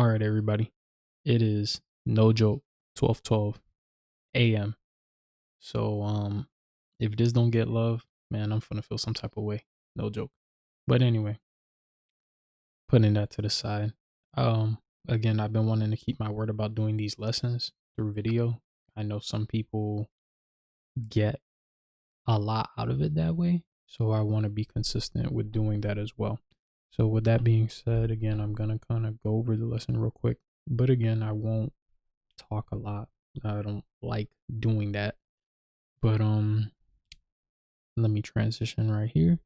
All right, everybody. It is no joke 12:12 a.m. So if this don't get love, man, I'm gonna feel some type of way. No joke. But anyway, putting that to the side. Um Again, I've been wanting to keep my word about doing these lessons through video. I know some people get a lot out of it that way, so I want to be consistent with doing that as well. So with that being said, again, I'm gonna kind of go over the lesson real quick. But again, I won't talk a lot. I don't like doing that. But let me transition right here.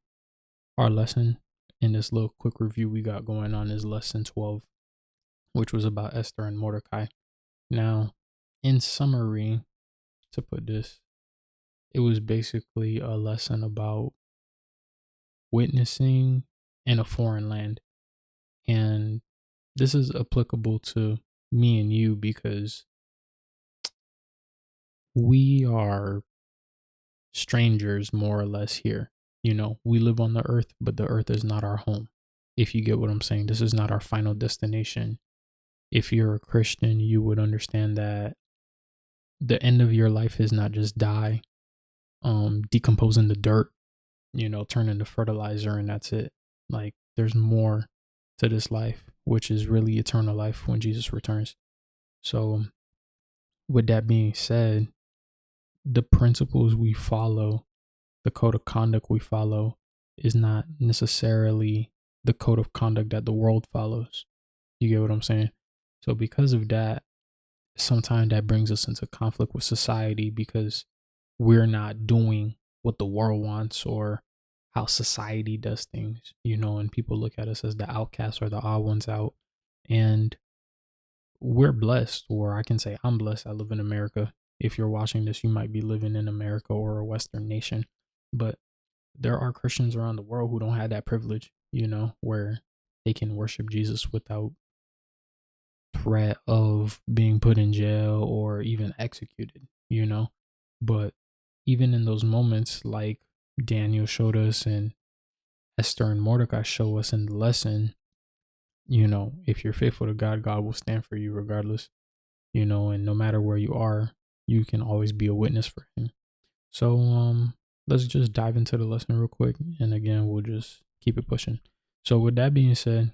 Our lesson in this little quick review we got going on is lesson 12, which was about Esther and Mordecai. Now, in summary, to put this, it was basically a lesson about witnessing in a foreign land. And this is applicable to me and you because we are strangers more or less here. We live on the earth, but the earth is not our home. If you get what I'm saying, this is not our final destination. If you're a Christian, you would understand that the end of your life is not just die, decompose in the dirt, turn into fertilizer, and that's it. Like, there's more to this life, which is really eternal life when Jesus returns. So, with that being said, the principles we follow, the code of conduct we follow, is not necessarily the code of conduct that the world follows. You get what I'm saying? So because of that, sometimes that brings us into conflict with society because we're not doing what the world wants or how society does things, and people look at us as the outcasts or the odd ones out. And we're blessed, or I can say I'm blessed. I live in America. If you're watching this, you might be living in America or a Western nation. But there are Christians around the world who don't have that privilege, where they can worship Jesus without threat of being put in jail or even executed. But even in those moments, like Daniel showed us and Esther and Mordecai show us in the lesson, if you're faithful to God, God will stand for you regardless, and no matter where you are, you can always be a witness for him. So let's just dive into the lesson real quick, and again, we'll just keep it pushing. So with that being said,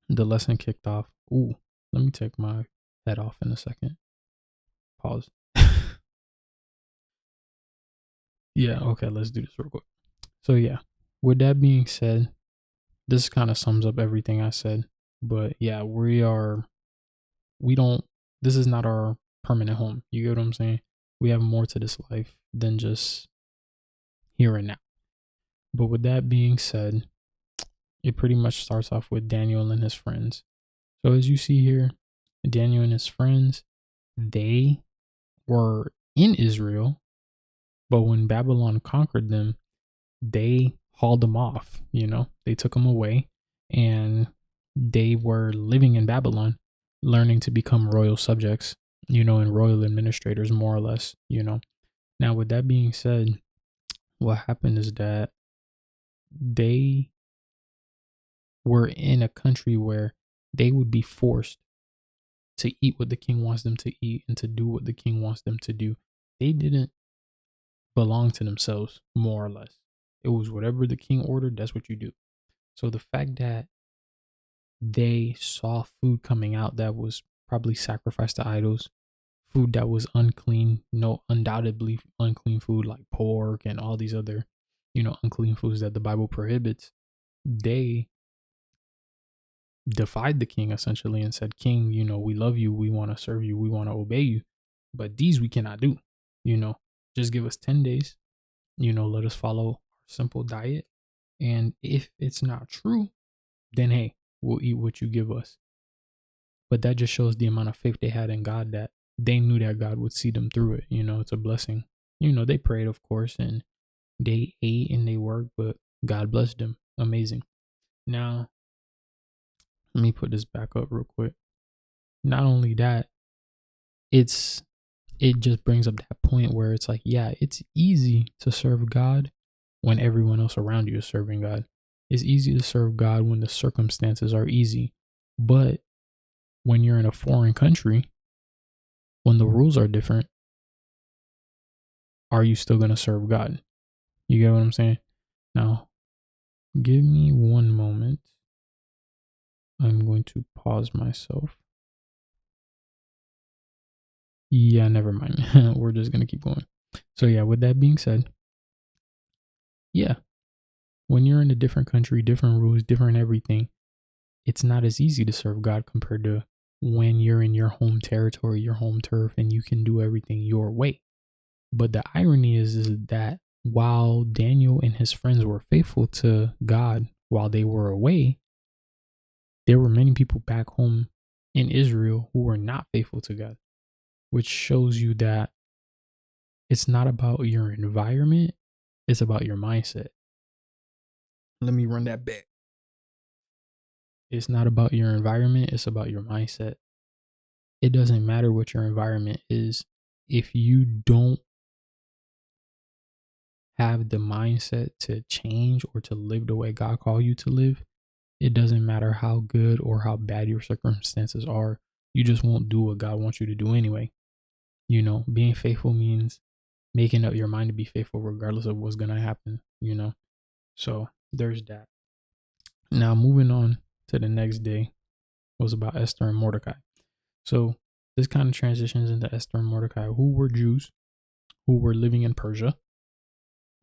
the lesson kicked off. Ooh, let me take my head off in a second. Pause. Yeah, okay, let's do this real quick. So yeah, with that being said, this kind of sums up everything I said. But yeah, this is not our permanent home. You get what I'm saying? We have more to this life than just here and now. But with that being said, it pretty much starts off with Daniel and his friends. So as you see here, Daniel and his friends, they were in Israel, but when Babylon conquered them, they hauled them off. They took them away, and they were living in Babylon, learning to become royal subjects, and royal administrators, more or less. Now, with that being said, what happened is that they were in a country where they would be forced to eat what the king wants them to eat and to do what the king wants them to do. They didn't belong to themselves, more or less. It was whatever the king ordered, that's what you do. So the fact that they saw food coming out that was probably sacrificed to idols, food that was unclean, undoubtedly unclean food like pork and all these other, unclean foods that the Bible prohibits, they defied the king essentially and said, King, we love you, we want to serve you, we want to obey you, but these we cannot do. Just give us 10 days, let us follow our simple diet, and if it's not true, then hey, we'll eat what you give us. But that just shows the amount of faith they had in God, that they knew that God would see them through it. It's a blessing. They prayed, of course, and they ate and they worked, but God blessed them. Amazing. Now, let me put this back up real quick. Not only that, it just brings up that point where it's like, yeah, it's easy to serve God when everyone else around you is serving God. It's easy to serve God when the circumstances are easy. But when you're in a foreign country, when the rules are different, are you still going to serve God? You get what I'm saying? Now, give me one moment. I'm going to pause myself. Yeah, never mind. We're just going to keep going. So, yeah, with that being said, yeah, when you're in a different country, different rules, different everything, it's not as easy to serve God compared to when you're in your home territory, your home turf, and you can do everything your way. But the irony is that while Daniel and his friends were faithful to God while they were away, there were many people back home in Israel who were not faithful to God, which shows you that it's not about your environment, it's about your mindset. Let me run that back. It's not about your environment, it's about your mindset. It doesn't matter what your environment is. If you don't have the mindset to change or to live the way God called you to live, it doesn't matter how good or how bad your circumstances are. You just won't do what God wants you to do anyway. You know, being faithful means making up your mind to be faithful regardless of what's going to happen, you know? So there's that. Now, moving on to the next day was about Esther and Mordecai. So this kind of transitions into Esther and Mordecai, who were Jews, who were living in Persia.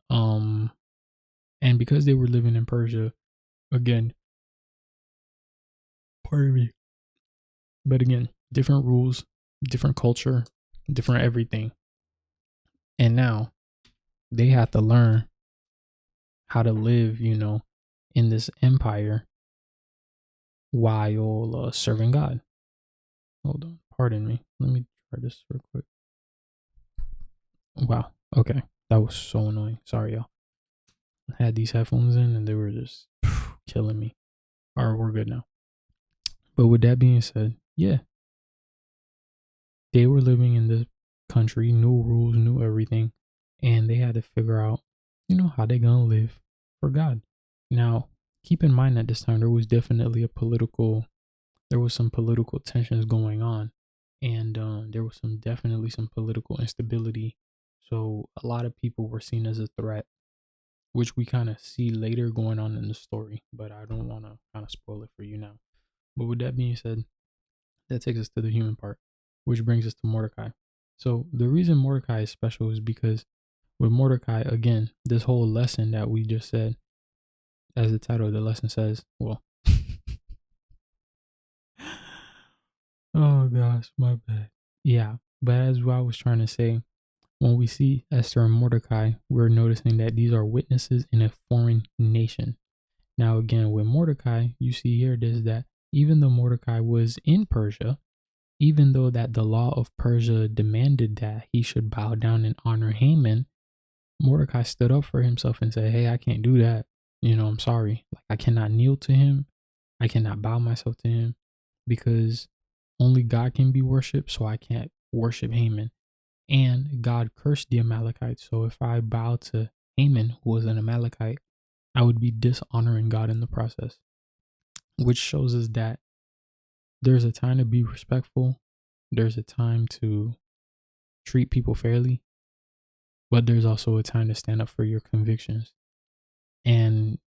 And because they were living in Persia, again, pardon me, but again, different rules, different culture, different everything. And now they had to learn how to live, you know, in this empire while serving God. Hold on, pardon me. Let me try this real quick. Wow. Okay. That was so annoying. Sorry, y'all. I had these headphones in and they were just killing me. All right, we're good now. But with that being said, yeah, they were living in this country, new rules, new everything, and they had to figure out, you know, how they gonna live for God. Now, keep in mind at this time there was definitely there was some political tensions going on, and there was definitely some political instability. So a lot of people were seen as a threat, which we kind of see later going on in the story. But I don't want to kind of spoil it for you now. But with that being said, that takes us to the human part, which brings us to Mordecai. So the reason Mordecai is special is because with Mordecai, again, this whole lesson that we just said, as the title of the lesson says, well, oh gosh, my bad. Yeah, but as I was trying to say, when we see Esther and Mordecai, we're noticing that these are witnesses in a foreign nation. Now, again, with Mordecai, you see here this that even though Mordecai was in Persia, even though that the law of Persia demanded that he should bow down and honor Haman, Mordecai stood up for himself and said, "Hey, I can't do that. You know, I'm sorry. Like, I cannot kneel to him. I cannot bow myself to him because only God can be worshipped, so I can't worship Haman. And God cursed the Amalekites. So if I bow to Haman, who was an Amalekite, I would be dishonoring God in the process," which shows us that there's a time to be respectful. There's a time to treat people fairly, but there's also a time to stand up for your convictions. And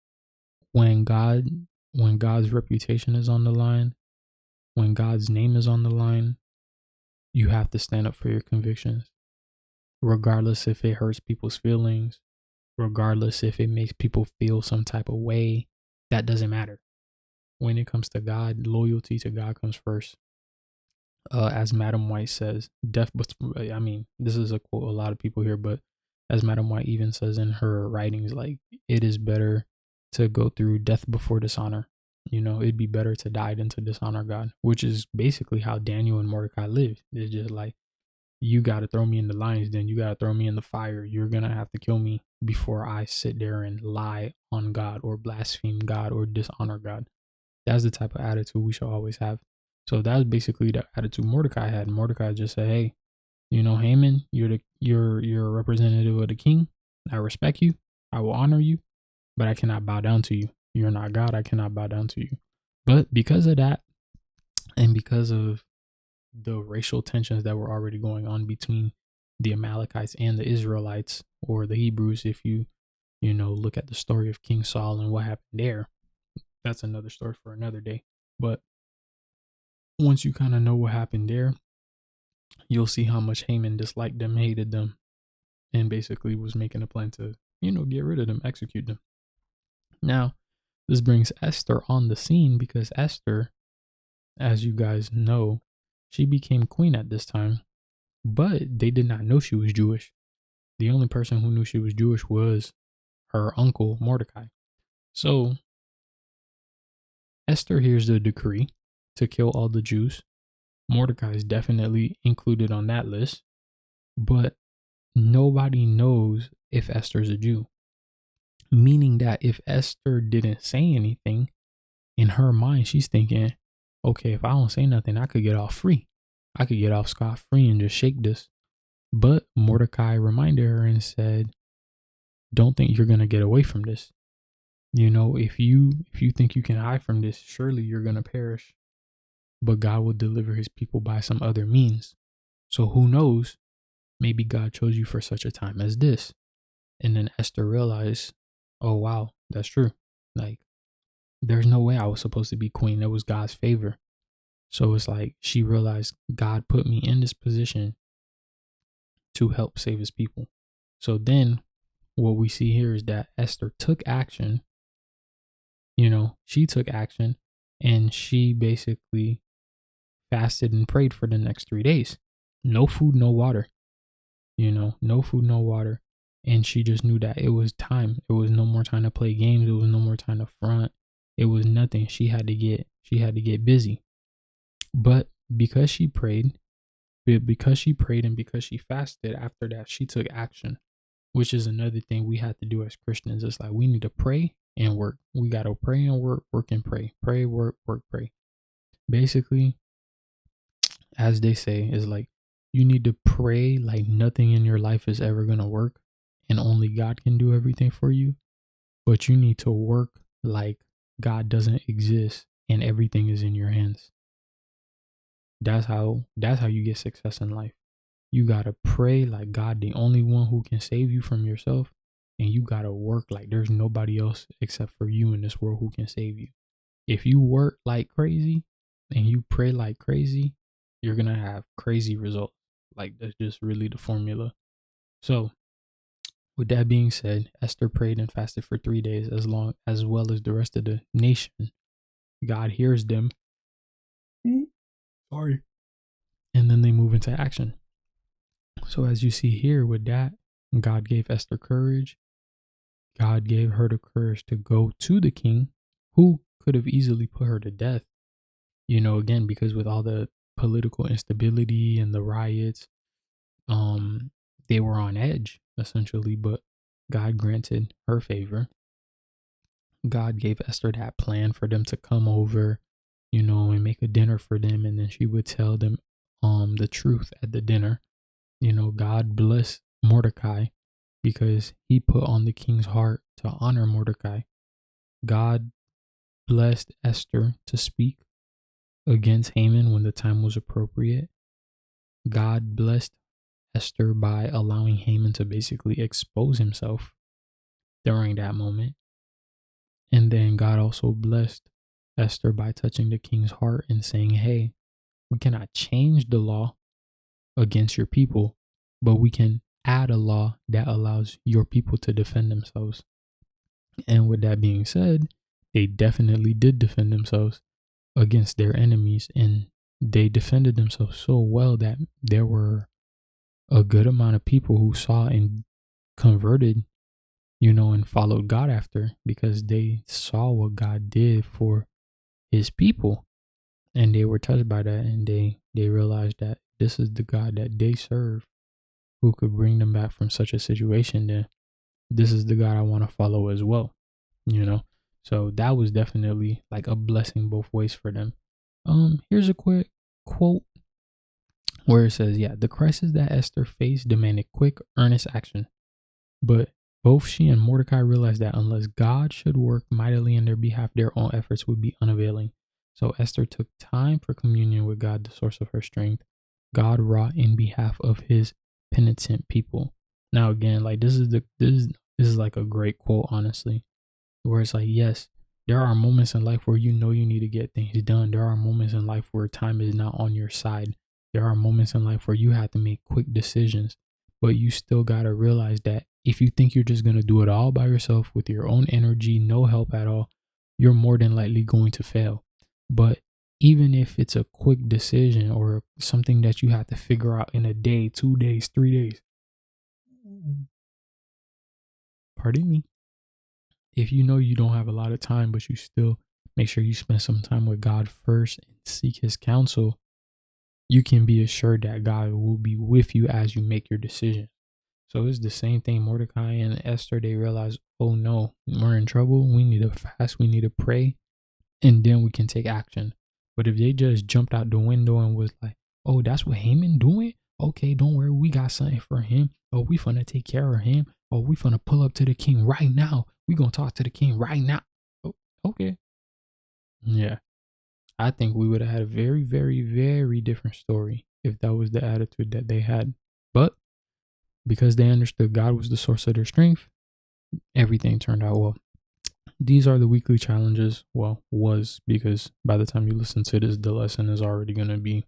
when God's reputation is on the line, when God's name is on the line, you have to stand up for your convictions, regardless if it hurts people's feelings, regardless if it makes people feel some type of way. That doesn't matter. When it comes to God, loyalty to God comes first. As Madam White says, I mean, this is a quote a lot of people hear, but as Madam White even says in her writings, like, it is better to go through death before dishonor. You know, it'd be better to die than to dishonor God, which is basically how Daniel and Mordecai lived. It's just like, you got to throw me in the lions, then you got to throw me in the fire. You're going to have to kill me before I sit there and lie on God or blaspheme God or dishonor God. That's the type of attitude we should always have. So that's basically the attitude Mordecai had. Mordecai just said, "Hey, you know, Haman, you're a representative of the king. I respect you. I will honor you, but I cannot bow down to you. You're not God. I cannot bow down to you." But because of that, And because of the racial tensions that were already going on between the Amalekites and the Israelites, or the Hebrews, if you look at the story of King Saul and what happened there, that's another story for another day. But once you kind of know what happened there, you'll see how much Haman disliked them, hated them, and basically was making a plan to, get rid of them, execute them. Now, this brings Esther on the scene because Esther, as you guys know, she became queen at this time, but they did not know she was Jewish. The only person who knew she was Jewish was her uncle Mordecai. So Esther hears the decree to kill all the Jews. Mordecai is definitely included on that list, but nobody knows if Esther's a Jew. Meaning that if Esther didn't say anything, in her mind, she's thinking, okay, if I don't say nothing, I could get off free. I could get off scot-free and just shake this. But Mordecai reminded her and said, don't think you're going to get away from this. If you think you can hide from this, surely you're going to perish. But God will deliver his people by some other means. So who knows? Maybe God chose you for such a time as this. And then Esther realized, oh, wow, that's true. Like, there's no way I was supposed to be queen. It was God's favor. So it's like she realized God put me in this position to help save his people. So then what we see here is that Esther took action. She took action, and she basically fasted and prayed for the next 3 days. No food, no water. No food, no water. And she just knew that it was time. It was no more time to play games. It was no more time to front. It was nothing. She had to get busy. But because she prayed and because she fasted, after that, she took action, which is another thing we have to do as Christians. It's like we need to pray and work. We got to pray and work, work and pray. Pray, work, pray. Basically, as they say, is like you need to pray like nothing in your life is ever going to work and only God can do everything for you. But you need to work like God doesn't exist and everything is in your hands. That's how you get success in life. You got to pray like God, the only one who can save you from yourself. And you got to work like there's nobody else except for you in this world who can save you. If you work like crazy and you pray like crazy, you're going to have crazy results. Like that's just really the formula. So with that being said, Esther prayed and fasted for 3 days as well as the rest of the nation. God hears them. Sorry. And then they move into action. So as you see here with that, God gave Esther courage. God gave her the courage to go to the king, who could have easily put her to death. Again, because with all the political instability and the riots, they were on edge essentially, but God granted her favor. God gave Esther that plan for them to come over, and make a dinner for them, and then she would tell them the truth at the dinner. God blessed Mordecai because he put on the king's heart to honor Mordecai. God blessed Esther to speak against Haman when the time was appropriate. God blessed Esther by allowing Haman to basically expose himself during that moment. And then God also blessed Esther by touching the king's heart and saying, hey, we cannot change the law against your people, but we can add a law that allows your people to defend themselves. And with that being said, they definitely did defend themselves against their enemies, and they defended themselves so well that there were a good amount of people who saw and converted, and followed God after, because they saw what God did for his people, and they were touched by that, and they realized that this is the God that they serve who could bring them back from such a situation. Then this is the God I want to follow as well, so that was definitely like a blessing both ways for them. Here's a quick quote where it says, the crisis that Esther faced demanded quick, earnest action, but both she and Mordecai realized that unless God should work mightily in their behalf, their own efforts would be unavailing. So Esther took time for communion with God, the source of her strength. God wrought in behalf of his penitent people. Now again, like this is like a great quote, honestly, where it's like, yes, there are moments in life where you know you need to get things done. There are moments in life where time is not on your side. There are moments in life where you have to make quick decisions, but you still got to realize that if you think you're just going to do it all by yourself with your own energy, no help at all, you're more than likely going to fail. But even if it's a quick decision or something that you have to figure out in a day, 2 days, 3 days, pardon me, if you know you don't have a lot of time, but you still make sure you spend some time with God first and seek his counsel, you can be assured that God will be with you as you make your decision. So it's the same thing. Mordecai and Esther, they realize, oh no, we're in trouble. We need to fast. We need to pray, and then we can take action. But if they just jumped out the window and was like, oh, that's what Haman doing? Okay, don't worry. We got something for him. Oh, we finna take care of him. Oh, we finna pull up to the king right now. We gonna talk to the king right now. Oh, okay. Yeah. I think we would have had a very, very, very different story if that was the attitude that they had. But because they understood God was the source of their strength, everything turned out well. These are the weekly challenges. Well, was, because by the time you listen to this, the lesson is already going to be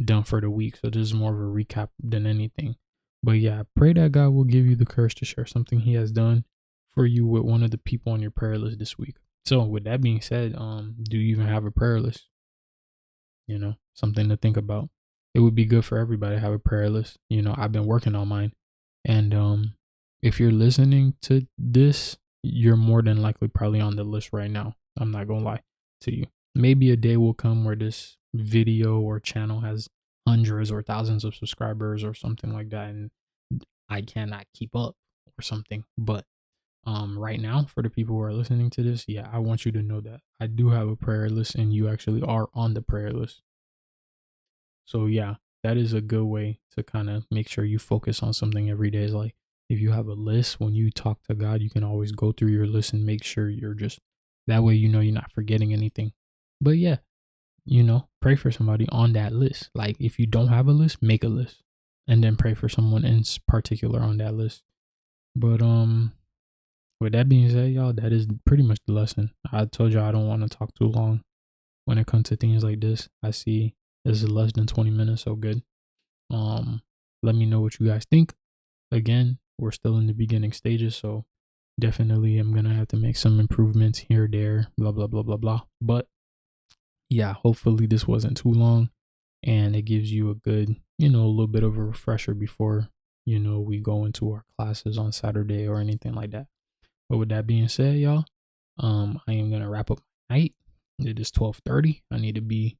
done for the week. So this is more of a recap than anything. But yeah, pray that God will give you the courage to share something he has done for you with one of the people on your prayer list this week. So with that being said, do you even have a prayer list? Something to think about. It would be good for everybody to have a prayer list. I've been working on mine. And if you're listening to this, you're more than likely probably on the list right now. I'm not going to lie to you. Maybe a day will come where this video or channel has hundreds or thousands of subscribers or something like that, and I cannot keep up or something. But right now, for the people who are listening to this, yeah, I want you to know that I do have a prayer list, and you actually are on the prayer list. So yeah, that is a good way to kind of make sure you focus on something every day. Is like, if you have a list, when you talk to God, you can always go through your list and make sure you're just that way, you're not forgetting anything. But yeah, pray for somebody on that list. Like, if you don't have a list, make a list and then pray for someone in particular on that list. But with that being said, y'all, that is pretty much the lesson. I told y'all I don't want to talk too long when it comes to things like this. I see this is less than 20 minutes, so good. Let me know what you guys think. Again, we're still in the beginning stages, so definitely I'm gonna have to make some improvements here, there, blah blah blah blah blah. But yeah, hopefully this wasn't too long and it gives you a good, a little bit of a refresher before, we go into our classes on Saturday or anything like that. But with that being said, y'all, I am gonna wrap up my night. It is 12:30. I need to be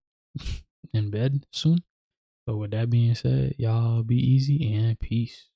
in bed soon. So with that being said, y'all be easy and peace.